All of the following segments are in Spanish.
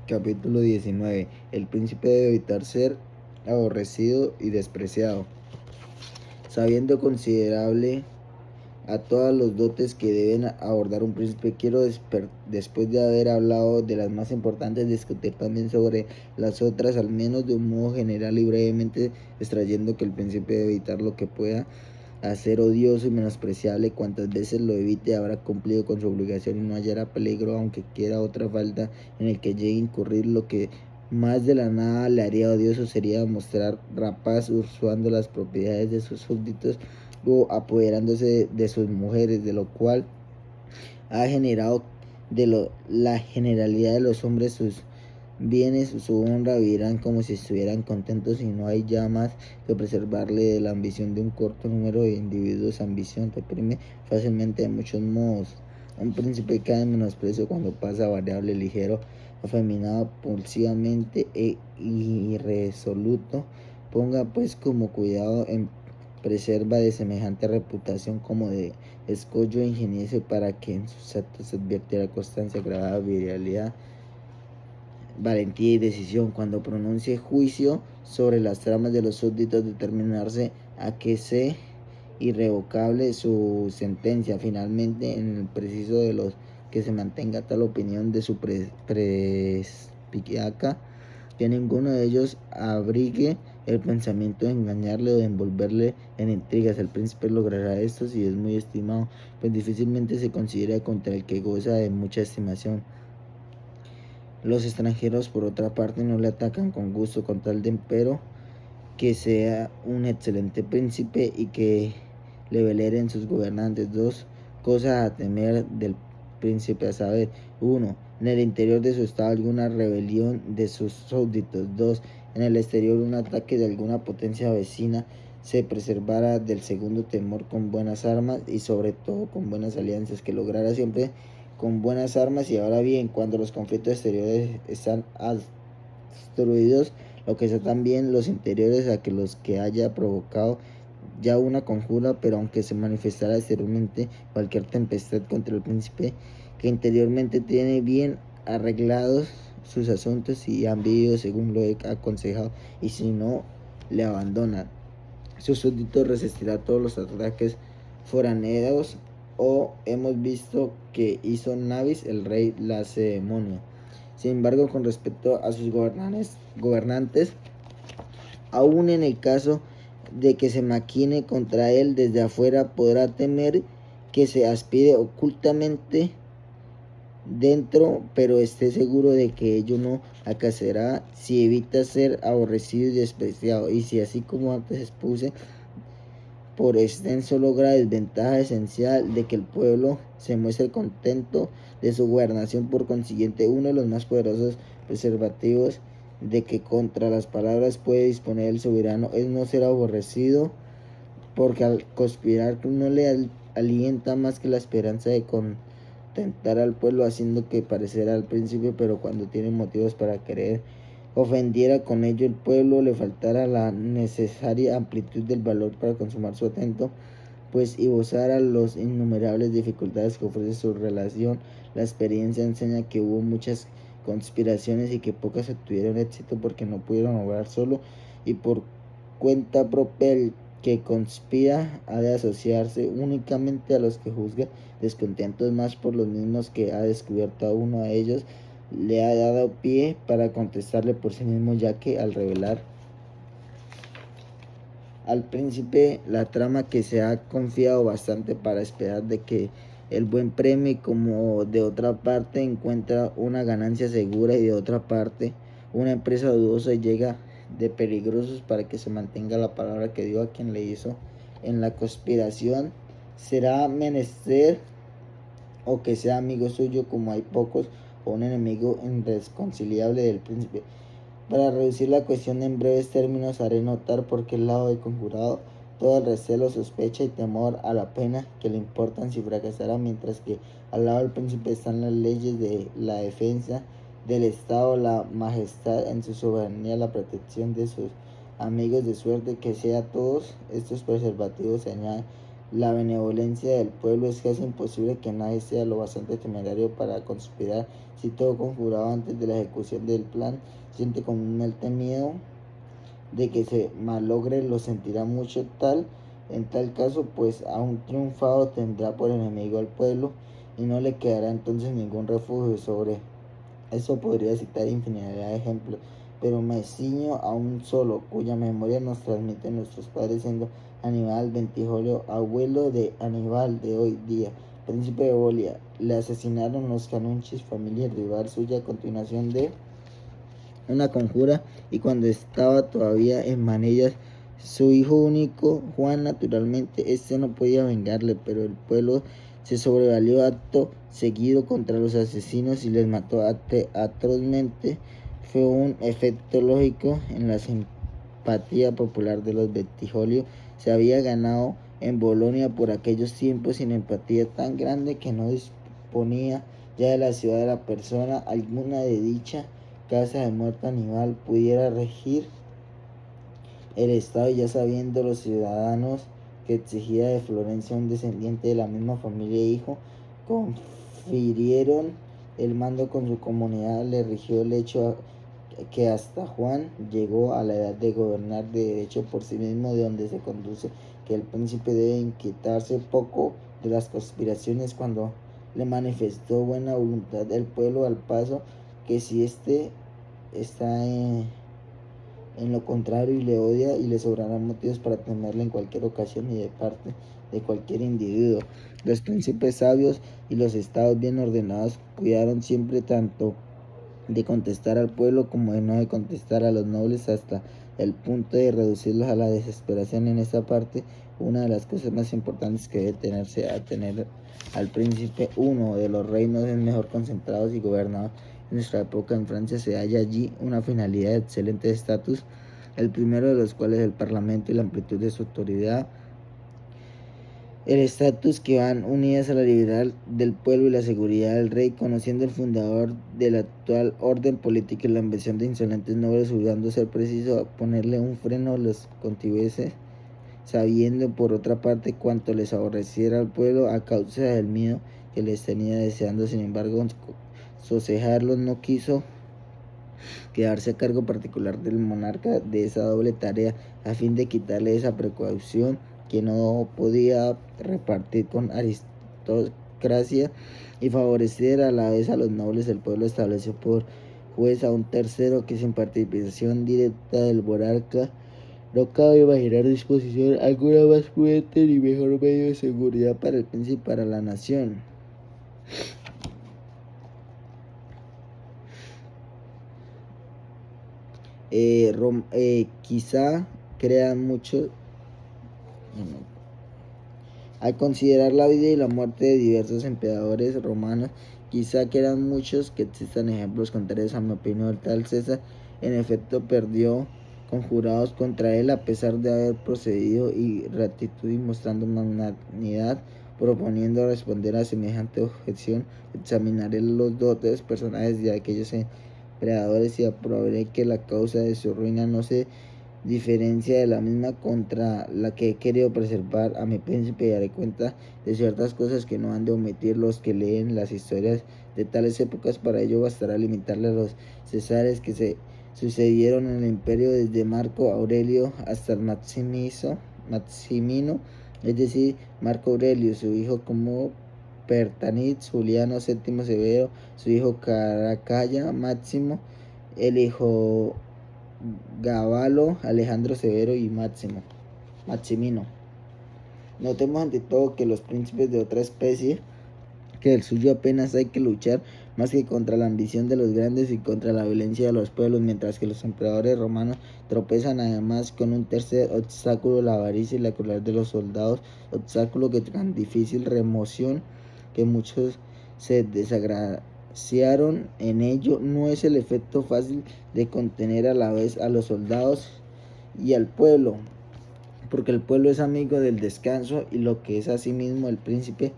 Capítulo 19. El príncipe debe evitar ser aborrecido y despreciado. Sabiendo considerable a todas los dotes que deben abordar un príncipe, quiero después de haber hablado de las más importantes, discutir también sobre las otras, al menos de un modo general y brevemente, extrayendo que el príncipe debe evitar lo que pueda hacer odioso y menospreciable. Cuantas veces lo evite, habrá cumplido con su obligación y no hallará peligro, aunque quiera otra falta en el que llegue a incurrir. Lo que más de la nada le haría odioso sería mostrar rapaz, usurpando las propiedades de sus súbditos o apoderándose de sus mujeres, de lo cual ha generado la generalidad de los hombres sus bienes, su honra, vivirán como si estuvieran contentos y no hay ya más que preservarle de la ambición de un corto número de individuos. Ambición reprime fácilmente de muchos modos. Un príncipe cae en menosprecio cuando pasa variable, ligero, afeminado, pulsivamente e irresoluto. Ponga pues como cuidado en preserva de semejante reputación como de escollo e ingeniese para que en sus actos se advirtiera constancia, gravedad, virilidad, valentía y decisión. Cuando pronuncie juicio sobre las tramas de los súbditos, determinarse a que sea irrevocable su sentencia. Finalmente, en el preciso de los que se mantenga tal opinión de su perspicacia, que ninguno de ellos abrigue el pensamiento de engañarle o de envolverle en intrigas. El príncipe logrará esto si es muy estimado, pues difícilmente se considera contra el que goza de mucha estimación. Los extranjeros, por otra parte, no le atacan con gusto, con tal de empero que sea un excelente príncipe y que le veleren sus gobernantes. Dos cosas a temer del príncipe, a saber: 1. En el interior de su estado alguna rebelión de sus súbditos. 2. En el exterior un ataque de alguna potencia vecina. Se preservara del segundo temor con buenas armas y sobre todo con buenas alianzas, que lograra siempre con buenas armas. Y ahora bien, cuando los conflictos exteriores están destruidos, lo que sea también los interiores, a que los que haya provocado ya una conjura, pero aunque se manifestara exteriormente cualquier tempestad contra el príncipe, que interiormente tiene bien arreglados sus asuntos y han vivido según lo he aconsejado, y si no le abandonan, sus súbditos resistirá todos los ataques foraneos. O hemos visto que hizo Nabis el rey Lacedemonio. Sin embargo, con respecto a sus gobernantes, aun en el caso de que se maquine contra él desde afuera, podrá temer que se aspire ocultamente dentro, pero esté seguro de que ello no acaecerá si evita ser aborrecido y despreciado, y si, así como antes expuse, por extenso logra desventaja esencial de que el pueblo se muestre contento de su gobernación. Por consiguiente, uno de los más poderosos preservativos de que contra las palabras puede disponer el soberano es no ser aborrecido, porque al conspirar no le alienta más que la esperanza de contentar al pueblo, haciendo que parecerá al príncipe, pero cuando tiene motivos para querer ofendiera con ello el pueblo, le faltara la necesaria amplitud del valor para consumar su atento, pues y gozara los innumerables dificultades que ofrece su relación. La experiencia enseña que hubo muchas conspiraciones y que pocas obtuvieron éxito porque no pudieron obrar solo y por cuenta propia. El que conspira ha de asociarse únicamente a los que juzga descontentos, más por los mismos que ha descubierto a uno a ellos le ha dado pie para contestarle por sí mismo, ya que al revelar al príncipe la trama que se ha confiado bastante para esperar de que el buen premio, y como de otra parte encuentra una ganancia segura y de otra parte una empresa dudosa, y llega de peligrosos para que se mantenga la palabra que dio a quien le hizo en la conspiración, será menester o que sea amigo suyo, como hay pocos, o un enemigo irreconciliable del príncipe. Para reducir la cuestión en breves términos, haré notar por qué lado he conjurado todo el recelo, sospecha y temor a la pena que le importan si fracasara, mientras que al lado del príncipe están las leyes de la defensa del Estado, la majestad en su soberanía, la protección de sus amigos, de suerte que sea a todos estos preservativos se añade la benevolencia del pueblo, es casi imposible que nadie sea lo bastante temerario para conspirar. Si todo conjurado antes de la ejecución del plan siente comúnmente miedo de que se malogre, lo sentirá mucho tal. En tal caso, pues aún triunfado tendrá por enemigo al pueblo y no le quedará entonces ningún refugio. Sobre eso podría citar infinidad de ejemplos, pero me ciño a un solo, cuya memoria nos transmiten nuestros padres, siendo Aníbal Bentigolio, abuelo de Aníbal de hoy día, príncipe de Bolia. Le asesinaron los Canunchis, familia rival suya, a continuación de una conjura, y cuando estaba todavía en Manillas, su hijo único, Juan, naturalmente, no podía vengarle, pero el pueblo se sobrevalió acto seguido contra los asesinos y les mató atrozmente. Fue un efecto lógico en la simpatía popular de los Bentivoglio. Se había ganado en Bolonia por aquellos tiempos sin empatía tan grande que no disponía ya de la ciudad de la persona alguna de dicha casa de muerto Aníbal pudiera regir el estado, ya sabiendo los ciudadanos que exigía de Florencia un descendiente de la misma familia e hijo, confirieron el mando con su comunidad. Le rigió el hecho que hasta Juan llegó a la edad de gobernar de derecho por sí mismo, de donde se conduce que el príncipe debe inquietarse poco de las conspiraciones cuando le manifestó buena voluntad del pueblo, al paso que si está en lo contrario y le odia, y le sobrarán motivos para temerle en cualquier ocasión y de parte de cualquier individuo. Los príncipes sabios y los estados bien ordenados cuidaron siempre tanto de contestar al pueblo como de no de contestar a los nobles, hasta el punto de reducirlos a la desesperación. En esta parte, una de las cosas más importantes que debe tenerse a tener al príncipe, uno de los reinos es mejor concentrados y gobernados. En nuestra época en Francia se halla allí una finalidad de excelente estatus, el primero de los cuales es el parlamento y la amplitud de su autoridad. El estatus que van unidas a la libertad del pueblo y la seguridad del rey, conociendo el fundador de la actual orden política y la ambición de insolentes nobles, juzgando ser preciso a ponerle un freno a los contibuces, sabiendo por otra parte cuánto les aborreciera al pueblo a causa del miedo que les tenía, deseando sin embargo sosejarlos, no quiso quedarse a cargo particular del monarca de esa doble tarea, a fin de quitarle esa precaución que no podía repartir con aristocracia y favorecer a la vez a los nobles. El pueblo estableció por juez a un tercero que sin participación directa del monarca no cabe imaginar disposición alguna más prudente ni mejor medio de seguridad para el príncipe y para la nación. Quizá crean mucho al considerar la vida y la muerte de diversos emperadores romanos, quizá quedan muchos que existan ejemplos contrarios a mi opinión. Tal César en efecto perdió conjurados contra él, a pesar de haber procedido y rectitud y mostrando magnanimidad, proponiendo responder a semejante objeción. Examinaré los dotes personales de aquellos emperadores y aprobaré que la causa de su ruina no se diferencia de la misma contra la que he querido preservar a mi príncipe, y haré cuenta de ciertas cosas que no han de omitir los que leen las historias de tales épocas. Para ello bastará limitarle a los cesares que se sucedieron en el imperio, desde Marco Aurelio hasta el Maximino, es decir, Marco Aurelio, su hijo como Pertanitz, Juliano VII Severo, su hijo Caracalla, Máximo, el hijo Gabalo, Alejandro Severo y Maximino. Notemos ante todo que los príncipes de otra especie que el suyo apenas hay que luchar más que contra la ambición de los grandes y contra la violencia de los pueblos, mientras que los emperadores romanos tropezan además con un tercer obstáculo, la avaricia y la crueldad de los soldados, obstáculo que tan difícil remoción que muchos se desagraciaron en ello. No es el efecto fácil de contener a la vez a los soldados y al pueblo, porque el pueblo es amigo del descanso y lo que es asimismo el príncipe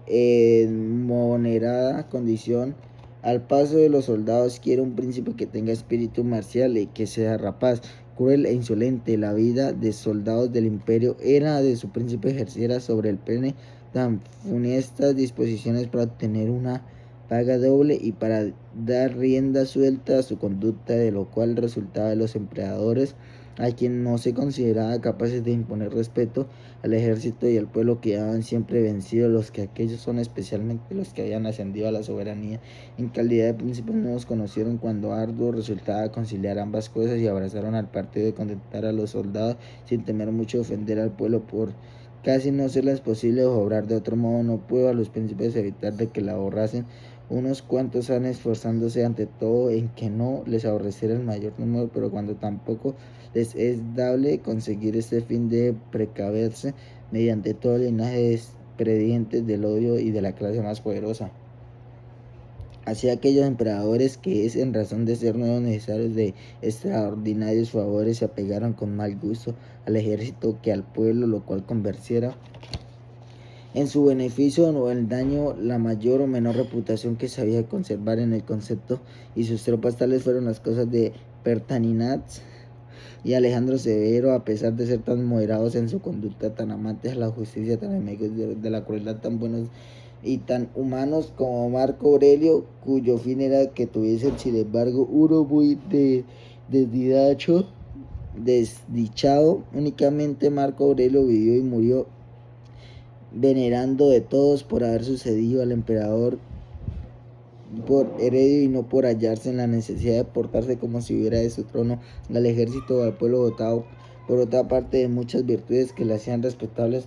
en moderada condición. Al paso de los soldados quiere un príncipe que tenga espíritu marcial y que sea rapaz, cruel e insolente la vida de soldados del imperio era de su príncipe ejerciera sobre el pene tan funestas disposiciones para obtener una paga doble y para dar rienda suelta a su conducta, de lo cual resultaba de los empleadores, a quien no se consideraba capaces de imponer respeto al ejército y al pueblo, quedaban siempre vencidos. Los que aquellos son especialmente los que habían ascendido a la soberanía en calidad de príncipes nuevos, conocieron cuando arduo resultaba conciliar ambas cosas y abrazaron al partido de contentar a los soldados sin temer mucho ofender al pueblo. Por casi no serles posible obrar de otro modo, no pudo a los príncipes evitar de que la ahorrasen. Unos cuantos han esforzándose ante todo en que no les aborreciera el mayor número, pero cuando tampoco les es dable conseguir este fin, de precaverse mediante todo el linaje de expedientes del odio y de la clase más poderosa. Así aquellos emperadores que es en razón de ser nuevos necesarios de extraordinarios favores se apegaron con mal gusto al ejército que al pueblo, lo cual convenciera en su beneficio o el daño la mayor o menor reputación que sabía conservar en el concepto, y sus tropas tales fueron las cosas de Pertaninaz y Alejandro Severo, a pesar de ser tan moderados en su conducta, tan amantes a la justicia, tan amigos de la crueldad, tan buenos y tan humanos como Marco Aurelio, cuyo fin era que tuviesen, sin embargo, uno muy desdichado. Únicamente Marco Aurelio vivió y murió venerando de todos por haber sucedido al emperador por heredio y no por hallarse en la necesidad de portarse como si hubiera de su trono al ejército o al pueblo dotado por otra parte de muchas virtudes que le hacían respetables.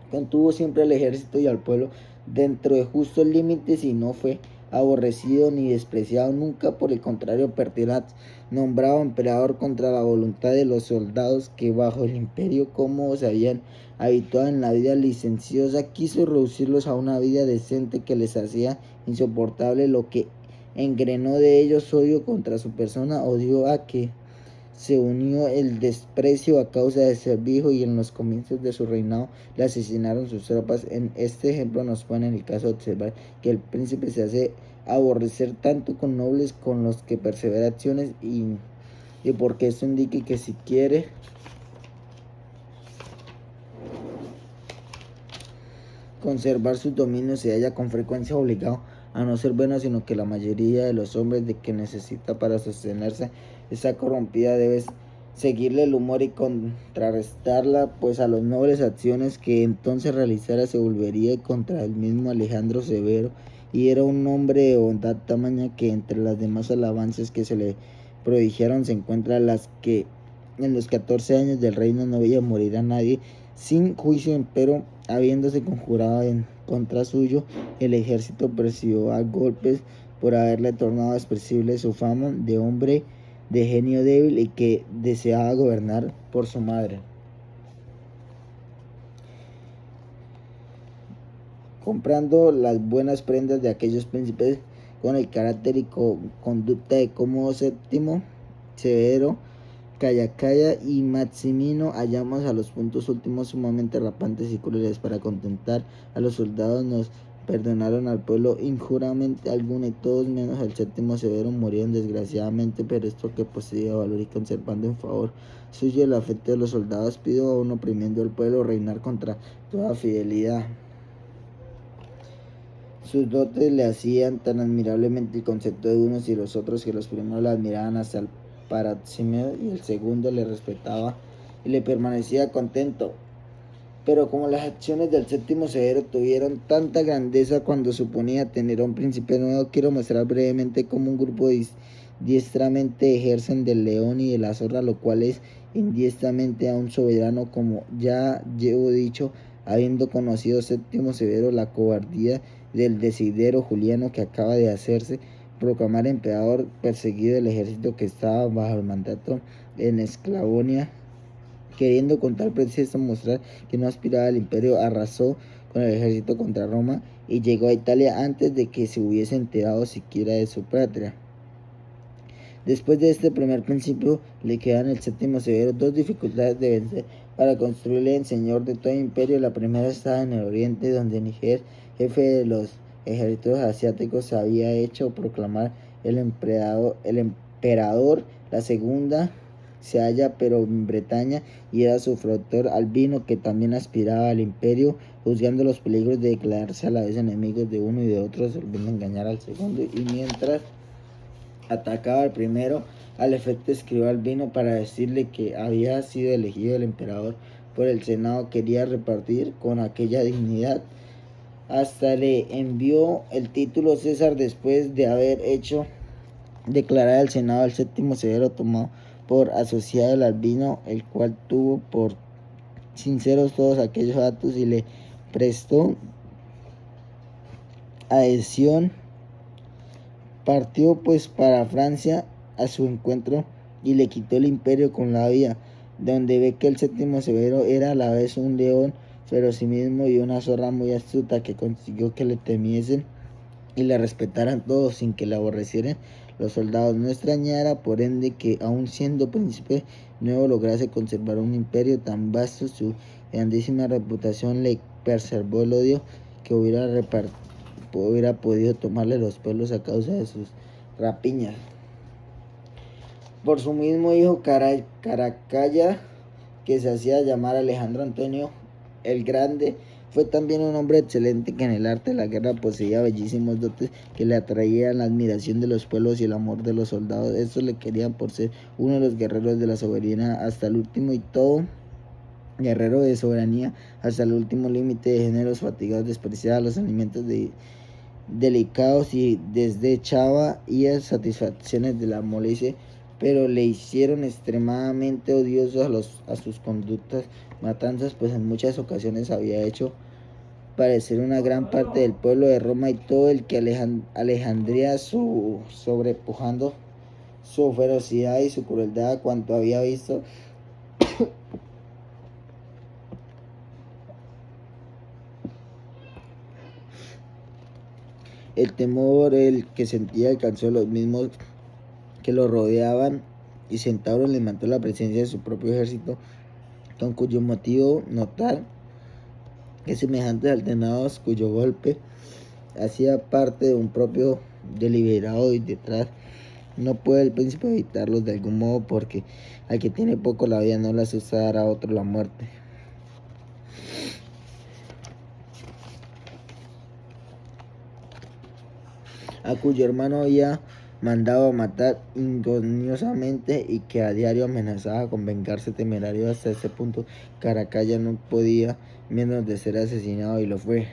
Contuvo siempre al ejército y al pueblo dentro de justos límites y no fue aborrecido ni despreciado nunca. Por el contrario, Pertinax, nombrado emperador contra la voluntad de los soldados que bajo el imperio, como se habían habituado en la vida licenciosa, quiso reducirlos a una vida decente que les hacía insoportable, lo que engrenó de ellos odio contra su persona, odio a que se unió el desprecio a causa de ser viejo, y en los comienzos de su reinado le asesinaron sus tropas. En este ejemplo nos pone en el caso de observar que el príncipe se hace aborrecer tanto con nobles con los que persevera acciones, y porque esto indique que si quiere conservar sus dominios se halla con frecuencia obligado a no ser bueno, sino que la mayoría de los hombres de que necesita para sostenerse está corrompida, debe seguirle el humor y contrarrestarla, pues a las nobles acciones que entonces realizara se volvería contra el mismo Alejandro Severo, y era un hombre de bondad tamaña que entre las demás alabanzas que se le prodigiaron se encuentran las que en los 14 años del reino no veía morir a nadie sin juicio, empero habiéndose conjurado en contra suyo, el ejército persiguió a golpes por haberle tornado expresible su fama de hombre de genio débil y que deseaba gobernar por su madre. Comprando las buenas prendas de aquellos príncipes con el carácter y conducta de Cómodo VII, Severo, Callacalla y Maximino, hallamos a los puntos últimos sumamente rapantes y crueles. Para contentar a los soldados nos perdonaron al pueblo injuramente alguna, y todos menos el VII Severo murieron desgraciadamente, pero esto que poseía valor y conservando en favor suyo el afecto de los soldados, pido aún oprimiendo al pueblo reinar contra toda fidelidad. Sus dotes le hacían tan admirablemente el concepto de unos y los otros, que los primeros la admiraban hasta el Paraximeo, y el segundo le respetaba y le permanecía contento. Pero como las acciones del VII Severo tuvieron tanta grandeza cuando suponía tener a un príncipe nuevo, quiero mostrar brevemente cómo un grupo diestramente ejercen del león y de la zorra, lo cual es indiestramente a un soberano, como ya llevo dicho, habiendo conocido VII Severo la cobardía del Desidero Juliano, que acaba de hacerse proclamar emperador, perseguido el ejército que estaba bajo el mandato en Esclavonia, queriendo con tal pretexto mostrar que no aspiraba al imperio, arrasó con el ejército contra Roma y llegó a Italia antes de que se hubiese enterado siquiera de su patria. Después de este primer principio, le quedan el VII Severo dos dificultades de vencer para construirle en señor de todo el imperio. La primera estaba en el oriente, donde Níger, jefe de los ejércitos asiáticos, se había hecho proclamar el emperador. La segunda se halla pero en Bretaña, y era su factor Albino, que también aspiraba al imperio, juzgando los peligros de declararse a la vez enemigos de uno y de otro, resolviendo engañar al segundo, y mientras atacaba al primero, al efecto escribió a Albino para decirle que había sido elegido el emperador por el Senado, quería repartir con aquella dignidad. Hasta le envió el título César después de haber hecho declarar al Senado al séptimo Severo, tomado por asociado al Albino, el cual tuvo por sinceros todos aquellos actos y le prestó adhesión. Partió pues para Francia a su encuentro y le quitó el imperio con la vía, donde ve que el séptimo Severo era a la vez un león feroz mismo y una zorra muy astuta, que consiguió que le temiesen y le respetaran todos sin que le aborrecieran los soldados. No extrañara por ende que, aun siendo príncipe nuevo, lograse conservar un imperio tan vasto. Su grandísima reputación le preservó el odio que hubiera podido tomarle los pelos a causa de sus rapiñas. Por su mismo hijo Caracalla, que se hacía llamar Alejandro Antonio el Grande, fue también un hombre excelente, que en el arte de la guerra poseía bellísimos dotes que le atraían la admiración de los pueblos y el amor de los soldados. Estos le querían por ser uno de los guerreros de la soberanía hasta el último, y todo guerrero de soberanía hasta el último límite de géneros fatigados despreciaba los alimentos delicados y desdechaba y las satisfacciones de la molicie, pero le hicieron extremadamente odiosos a sus conductas matanzas, pues en muchas ocasiones había hecho parecer una gran parte del pueblo de Roma y todo el que Alejandría sobrepujando su ferocidad y su crueldad, cuanto había visto el temor el que sentía alcanzó a los mismos que lo rodeaban, y Centauro le mandó la presencia de su propio ejército, con cuyo motivo notar que semejantes alternados, cuyo golpe hacía parte de un propio deliberado y detrás, no puede el príncipe evitarlos de algún modo, porque al que tiene poco la vida no le asusta dar a otro la muerte. A cuyo hermano había mandado a matar ingeniosamente y que a diario amenazaba con vengarse temerario. Hasta este punto Caracalla no podía menos de ser asesinado, y lo fue.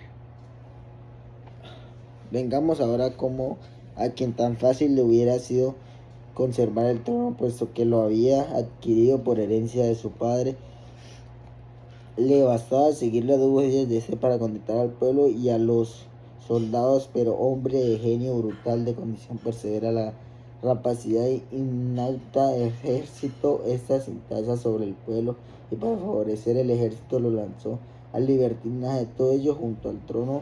Vengamos ahora como a quien tan fácil le hubiera sido conservar el trono, puesto que lo había adquirido por herencia de su padre. Le bastaba seguirle a 2 huellas de este para contentar al pueblo y a los soldados, pero hombre de genio brutal, de condición persevera la rapacidad innauta del ejército, esta sin tasa sobre el pueblo, y para favorecer el ejército lo lanzó al libertinaje. Todo ello junto al trono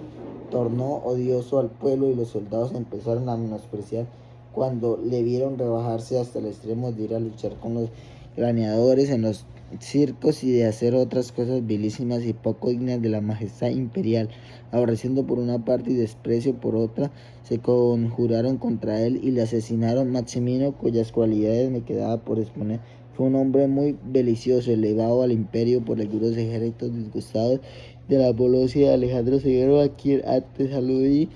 tornó odioso al pueblo, y los soldados empezaron a menospreciar cuando le vieron rebajarse hasta el extremo de ir a luchar con los gladiadores en los circos y de hacer otras cosas vilísimas y poco dignas de la majestad imperial. Aborreciendo por una parte y desprecio por otra, se conjuraron contra él y le asesinaron. Maximino, cuyas cualidades me quedaba por exponer, fue un hombre muy belicioso, elevado al imperio por algunos ejércitos disgustados de la polosia de Alejandro Severo, a quien antes aludí.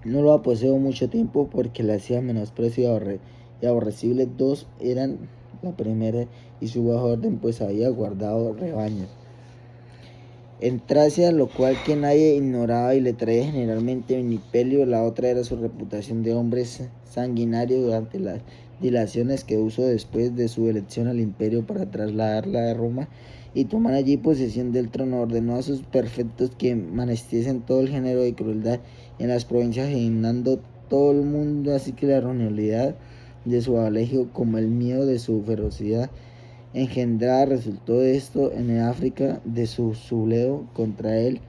No lo aposeo mucho tiempo porque le hacía menosprecio y aborrecible. 2 eran la primera, y su bajo orden pues había guardado rebaños en Tracia, lo cual que nadie ignoraba y le traía generalmente vinipendio. La otra era su reputación de hombre sanguinario durante las dilaciones que usó después de su elección al imperio para trasladarla de Roma y tomar allí posesión del trono. Ordenó a sus prefectos que manestiesen todo el género de crueldad en las provincias, generando todo el mundo, así que la erroneidad de su alegio como el miedo de su ferocidad engendrada resultó esto en el África de su subleo contra él,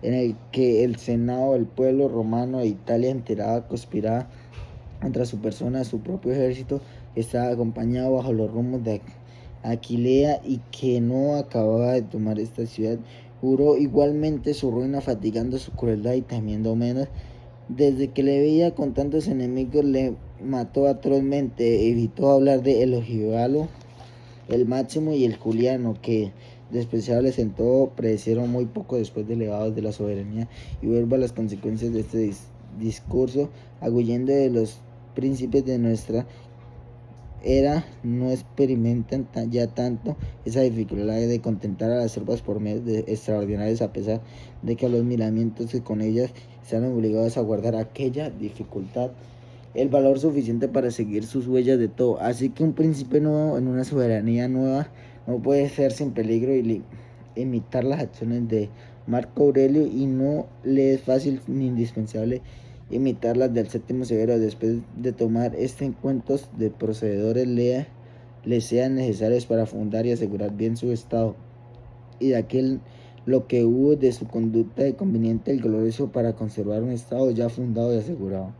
en el que el Senado, el pueblo romano e Italia enterada conspiraba contra su persona. Su propio ejército, que estaba acompañado bajo los rumos de Aquilea y que no acababa de tomar esta ciudad, juró igualmente su ruina, fatigando su crueldad y temiendo menos. Desde que le veía con tantos enemigos, le mató atrozmente. Evitó hablar de Elogibalo el Máximo y el Juliano, que despreciables en todo, predecieron muy poco después de elevados de la soberanía, y vuelvo a las consecuencias de este discurso, arguyendo de los príncipes de nuestra era no experimentan ya tanto esa dificultad de contentar a las tropas por medios extraordinarios, a pesar de que los miramientos que con ellas están obligados a guardar aquella dificultad el valor suficiente para seguir sus huellas de todo. Así que un príncipe nuevo en una soberanía nueva no puede ser sin peligro y imitar las acciones de Marco Aurelio, y no le es fácil ni indispensable imitar las del Séptimo Severo. Después de tomar en cuentos de procededores le sean necesarios para fundar y asegurar bien su estado, y de aquel lo que hubo de su conducta de conveniente el glorioso para conservar un estado ya fundado y asegurado.